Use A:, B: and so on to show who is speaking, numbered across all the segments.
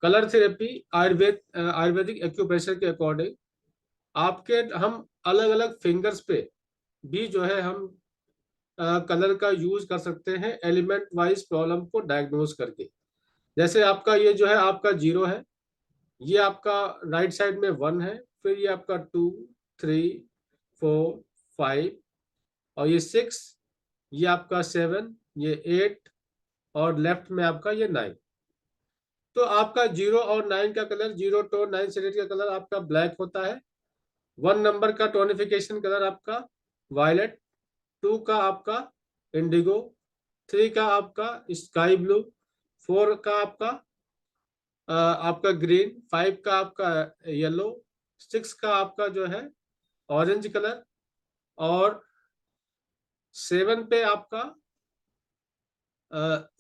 A: Colour therapy Ayurvedic acupressure के according आपके हम अलग अलग फिंगर्स पे भी जो है हम कलर का यूज कर सकते हैं एलिमेंट वाइज प्रॉब्लम को डायग्नोज करके। जैसे आपका ये जो है आपका 0 है, ये आपका राइट साइड में 1 है, फिर ये आपका 2, 3, 4, 5 और ये 6, ये आपका 7, ये 8 और लेफ्ट में आपका ये 9। तो आपका 0 और 9 का कलर, 0 to 9 सेलेट का कलर आपका ब्लैक होता है। 1 नंबर का टोनिफिकेशन कलर आपका वायलेट, 2 का आपका इंडिगो, 3 का आपका स्काई ब्लू, 4 का आपका ग्रीन, 5 का आपका येलो, 6 का आपका जो है ऑरेंज कलर और 7 पे आपका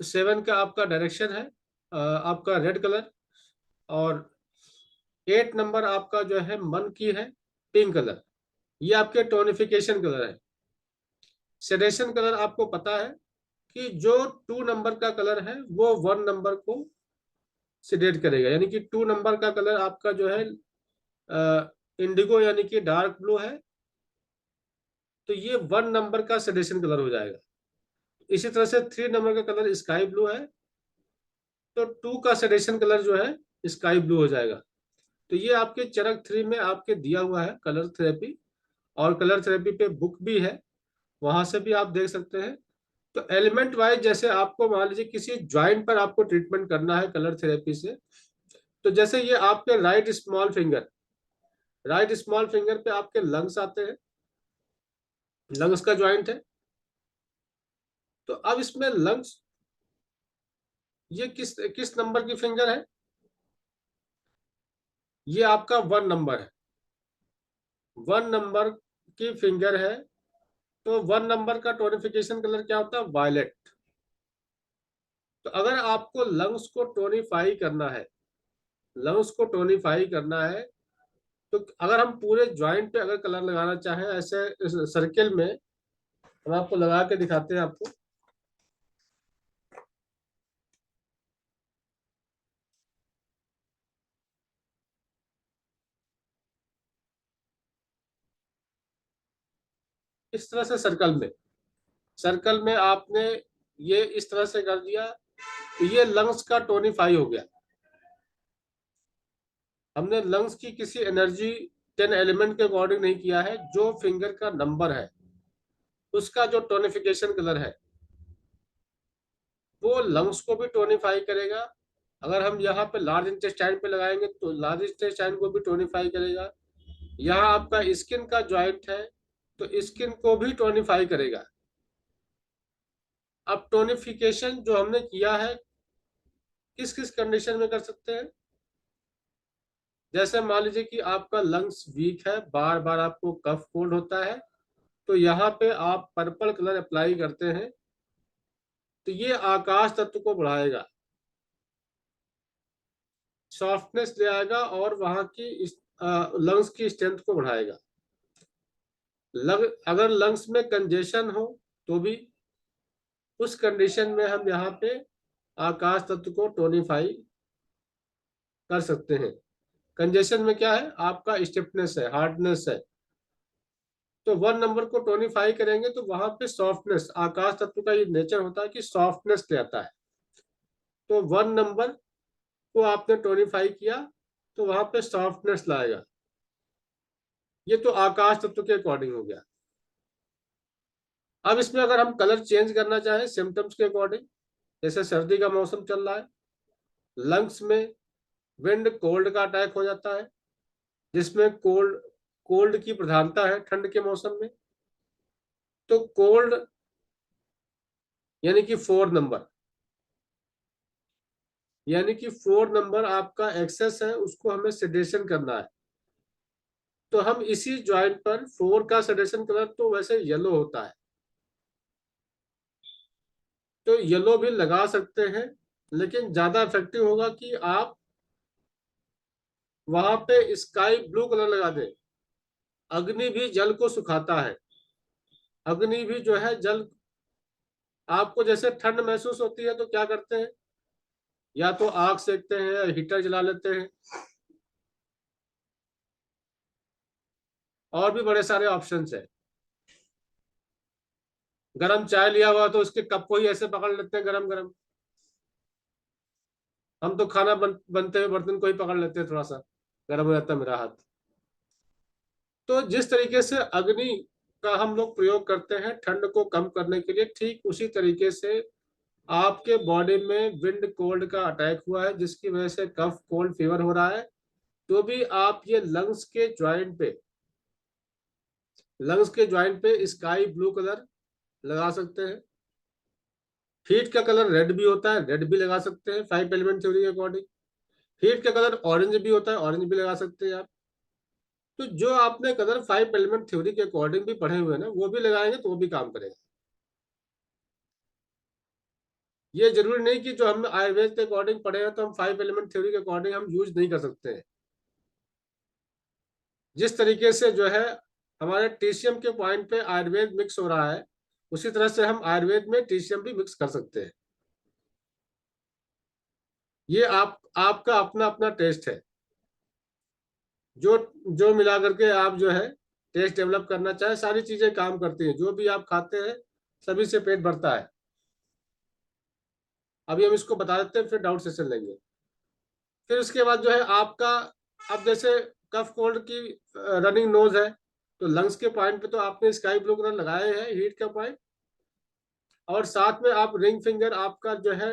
A: 7 का आपका डायरेक्शन है आपका रेड कलर और 8 नंबर आपका जो है मन की है पिंक कलर। ये आपके टोनिफिकेशन कलर है। सेडेशन कलर आपको पता है कि जो 2 नंबर का कलर है वो 1 नंबर को सेडेट करेगा, यानी कि 2 नंबर का कलर आपका जो है इंडिगो यानी कि डार्क ब्लू है, तो ये 1 नंबर का सेडेशन कलर हो जाएगा। इसी तरह से 3 नंबर का कलर स्काई ब्लू है, तो 2 का सेडेशन कलर जो है स्काई ब्लू हो जाएगा। तो ये आपके चरक 3 में आपके दिया हुआ है कलर थेरेपी, और कलर थेरेपी पे बुक भी है, वहां से भी आप देख सकते हैं। तो एलिमेंट वाइज जैसे आपको मान लीजिए किसी ज्वाइंट पर आपको ट्रीटमेंट करना है कलर थेरेपी से, तो जैसे ये आपके राइट स्मॉल फिंगर पे आपके लंग्स आते हैं, लंग्स का ज्वाइंट है। तो अब इसमें लंग्स, ये किस किस नंबर की फिंगर है? ये आपका 1 नंबर है, 1 नंबर की फिंगर है। तो 1 नंबर का टोनिफिकेशन कलर क्या होता है? वायलेट। तो अगर आपको लंग्स को टोनिफाई करना है, लंग्स को टोनिफाई करना है, तो अगर हम पूरे ज्वाइंट पे अगर कलर लगाना चाहें ऐसे सर्किल में, हम आपको लगा के दिखाते हैं आपको। इस तरह से सर्कल में आपने ये इस तरह से कर दिया, तो ये लंग्स का टोनिफाई हो गया। हमने लंग्स की किसी एनर्जी 10 एलिमेंट के अकॉर्डिंग नहीं किया है, जो फिंगर का नंबर है उसका जो टोनिफिकेशन कलर है वो लंग्स को भी टोनिफाई करेगा। अगर हम यहाँ पे लार्ज इंटेस्टाइन पे लगाएंगे तो लार्ज इंटेस्टाइन को भी टोनिफाई करेगा। यहाँ आपका स्किन का ज्वाइंट है तो स्किन को भी टोनिफाई करेगा। अब टोनिफिकेशन जो हमने किया है किस किस कंडीशन में कर सकते हैं? जैसे मान लीजिए कि आपका लंग्स वीक है, बार बार आपको कफ कोल्ड होता है, तो यहाँ पे आप पर्पल कलर अप्लाई करते हैं, तो ये आकाश तत्व को बढ़ाएगा, सॉफ्टनेस ले आएगा और वहां की लंग्स की स्ट्रेंथ को बढ़ाएगा। अगर लंग्स में कंजेशन हो तो भी उस कंडीशन में हम यहाँ पे आकाश तत्व को टोनिफाई कर सकते हैं। कंजेशन में क्या है? आपका स्टिफनेस है, हार्डनेस है, तो 1 नंबर को टोनिफाई करेंगे तो वहां पे सॉफ्टनेस, आकाश तत्व का ये नेचर होता है कि सॉफ्टनेस ले आता है। तो 1 नंबर को आपने टोनिफाई किया तो वहां पे सॉफ्टनेस लाएगा। ये तो आकाश तत्व के अकॉर्डिंग हो गया। अब इसमें अगर हम कलर चेंज करना चाहें सिम्टम्स के अकॉर्डिंग, जैसे सर्दी का मौसम चल रहा है, लंग्स में विंड कोल्ड का अटैक हो जाता है, जिसमें कोल्ड कोल्ड की प्रधानता है ठंड के मौसम में। तो कोल्ड यानी कि 4 नंबर, यानी कि 4 नंबर आपका एक्सेस है, उसको हमें सेडेशन करना है। तो हम इसी ज्वाइंट पर 4 का सेडेशन कलर तो वैसे येलो होता है, तो येलो भी लगा सकते हैं, लेकिन ज्यादा इफेक्टिव होगा कि आप वहां पे स्काई ब्लू कलर लगा दें। अग्नि भी जल को सुखाता है, अग्नि भी जो है जल, आपको जैसे ठंड महसूस होती है तो क्या करते हैं? या तो आग सेकते हैं या हीटर जला लेते हैं, और भी बड़े सारे ऑप्शंस है। गरम चाय लिया हुआ तो उसके कप को ही ऐसे पकड़ लेते हैं गरम गरम। हम तो खाना बनते हुए बर्तन को ही पकड़ लेते हैं, थोड़ा सा गर्म हो जाता है मेरा हाथ। तो जिस तरीके से अग्नि का हम लोग प्रयोग करते हैं ठंड को कम करने के लिए, ठीक उसी तरीके से आपके बॉडी में विंड कोल्ड का अटैक हुआ है, जिसकी वजह से कफ कोल्ड फीवर हो रहा है, तो भी आप ये लंग्स के ज्वाइंट पे स्काई ब्लू कलर लगा सकते हैं। हीट का कलर रेड भी होता है, रेड भी लगा सकते हैं 5 एलिमेंट थ्योरी के अकॉर्डिंग। हीट का कलर ऑरेंज भी होता है, ऑरेंज भी लगा सकते हैं आप। तो जो आपने कलर 5 एलिमेंट थ्योरी के अकॉर्डिंग भी पढ़े हुए हैं ना, वो भी लगाएंगे तो वो भी काम करेगा। ये जरूरी नहीं कि जो हमने आयुर्वेद के अकॉर्डिंग पढ़े हैं तो हम 5 एलिमेंट थ्योरी के अकॉर्डिंग हम यूज नहीं कर सकते हैं। जिस तरीके से जो है हमारे टीसीएम के पॉइंट पे आयुर्वेद मिक्स हो रहा है, उसी तरह से हम आयुर्वेद में टीसीएम भी मिक्स कर सकते हैं। ये आपका अपना अपना टेस्ट है। जो जो मिला करके आप जो है टेस्ट डेवलप करना चाहे, सारी चीजें काम करती हैं। जो भी आप खाते हैं सभी से पेट भरता है। अभी हम इसको बता देते हैं, फिर डाउट सेशन लेंगे। फिर उसके बाद जो है आपका, अब जैसे कफ कोल्ड की रनिंग नोज है, तो लंग्स के पॉइंट पे तो आपने स्काई ब्लू कलर लगाए हैं, हीट का पॉइंट। और साथ में आप रिंग फिंगर, आपका जो है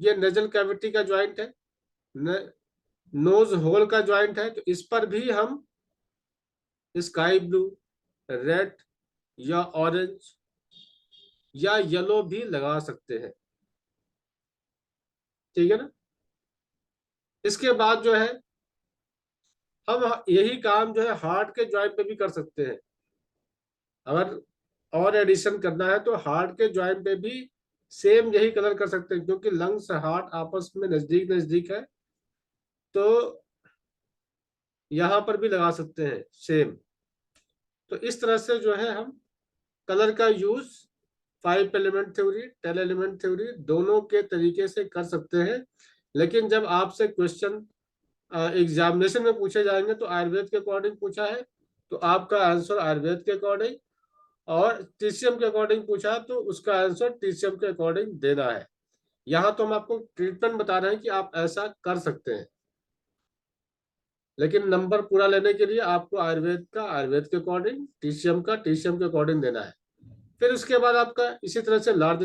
A: ये नेजल कैविटी का ज्वाइंट है, नोज होल का ज्वाइंट है, तो इस पर भी हम स्काई ब्लू, रेड या ऑरेंज या येलो भी लगा सकते हैं। ठीक है ना। इसके बाद जो है हम यही काम जो है हार्ट के ज्वाइंट पे भी कर सकते हैं। अगर और एडिशन करना है तो हार्ट के ज्वाइंट पे भी सेम यही कलर कर सकते हैं, क्योंकि लंग्स हार्ट आपस में नजदीक नजदीक है, तो यहाँ पर भी लगा सकते हैं सेम। तो इस तरह से जो है हम कलर का use 5 element theory, 10 element theory दोनों के तरीके से कर सकते हैं। लेकिन जब आपसे क्वेश्चन एग्जामिनेशन में पूछे जाएंगे तो आयुर्वेद के अकॉर्डिंग पूछा है तो आपका आंसर आयुर्वेद के अकॉर्डिंग, और टीसीएम के अकॉर्डिंग पूछा तो उसका आंसर टीसीएम के अकॉर्डिंग देना है। यहाँ तो हम आपको ट्रीटमेंट बता रहे हैं कि आप ऐसा कर सकते हैं, लेकिन नंबर पूरा लेने के लिए आपको आयुर्वेद का आयुर्वेद के अकॉर्डिंग, टीसीएम का टीसीएम के अकॉर्डिंग देना है। फिर उसके बाद आपका इसी तरह से लार्ज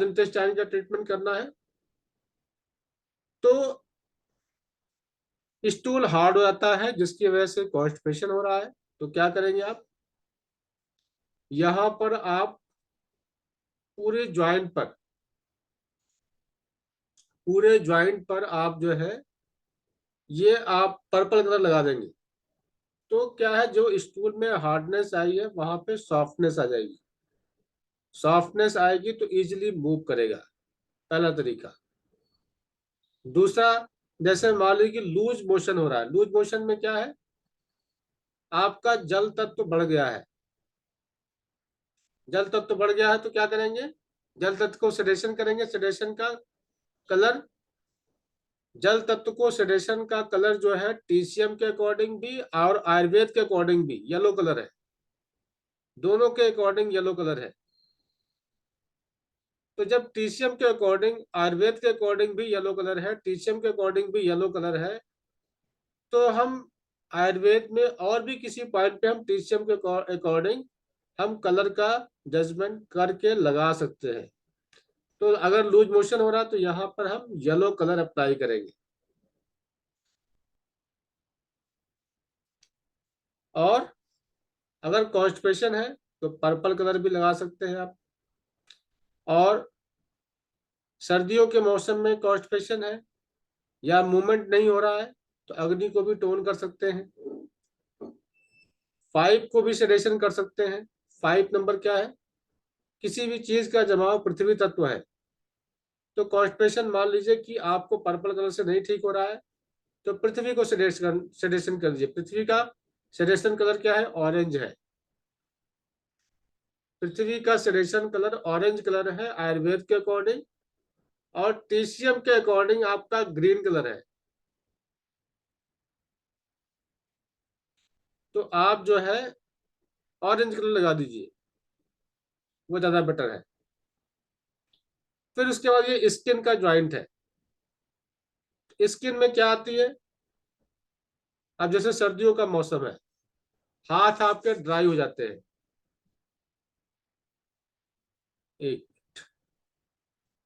A: इंटेस्टाइन का ट्रीटमेंट करना है। तो स्टूल हार्ड हो जाता है जिसकी वजह से कॉन्स्टिपेशन हो रहा है, तो क्या करेंगे आप, यहां पर आप पूरे ज्वाइंट पर आप जो है ये आप पर्पल कलर लगा देंगे। तो क्या है, जो स्टूल में हार्डनेस आई है वहां पे सॉफ्टनेस आ जाएगी। सॉफ्टनेस आएगी तो इजीली मूव करेगा, पहला तरीका। दूसरा, जैसे मान लीजिए कि लूज मोशन हो रहा है, लूज मोशन में क्या है, आपका जल तत्व बढ़ गया है। जल तत्व बढ़ गया है तो क्या करेंगे, जल तत्व को सेडेशन करेंगे। सेडेशन का कलर, जल तत्व को सेडेशन का कलर जो है टीसीएम के अकॉर्डिंग भी और आयुर्वेद के अकॉर्डिंग भी येलो कलर है, दोनों के अकॉर्डिंग येलो कलर है। तो जब टीसीएम के अकॉर्डिंग, आयुर्वेद के अकॉर्डिंग भी येलो कलर है, टीसीएम के अकॉर्डिंग भी येलो कलर है, तो हम आयुर्वेद में और भी किसी पॉइंट पे हम टीसीएम के अकॉर्डिंग हम कलर का जजमेंट करके लगा सकते हैं। तो अगर लूज मोशन हो रहा है तो यहाँ पर हम येलो कलर अप्लाई करेंगे। और अगर कॉन्स्टिपेशन है तो पर्पल कलर भी लगा सकते हैं आप। और सर्दियों के मौसम में कॉन्स्टिपेशन है या मूवमेंट नहीं हो रहा है तो अग्नि को भी टोन कर सकते हैं। 5 को भी सेडेशन कर सकते हैं। 5 नंबर क्या है, किसी भी चीज का जमाव पृथ्वी तत्व है। तो कॉन्स्टिपेशन मान लीजिए कि आपको पर्पल कलर से नहीं ठीक हो रहा है, तो पृथ्वी को सेडेशन कर लीजिए। पृथ्वी का सेडेशन कलर क्या है, ऑरेंज है। पृथ्वी का सेडेशन कलर ऑरेंज कलर है आयुर्वेद के अकॉर्डिंग, और टीसीएम के अकॉर्डिंग आपका ग्रीन कलर है, तो आप जो है ऑरेंज कलर लगा दीजिए, वो ज्यादा बेटर है। फिर उसके बाद ये स्किन का ज्वाइंट है। स्किन में क्या आती है, अब जैसे सर्दियों का मौसम है, हाथ आपके ड्राई हो जाते हैं, एक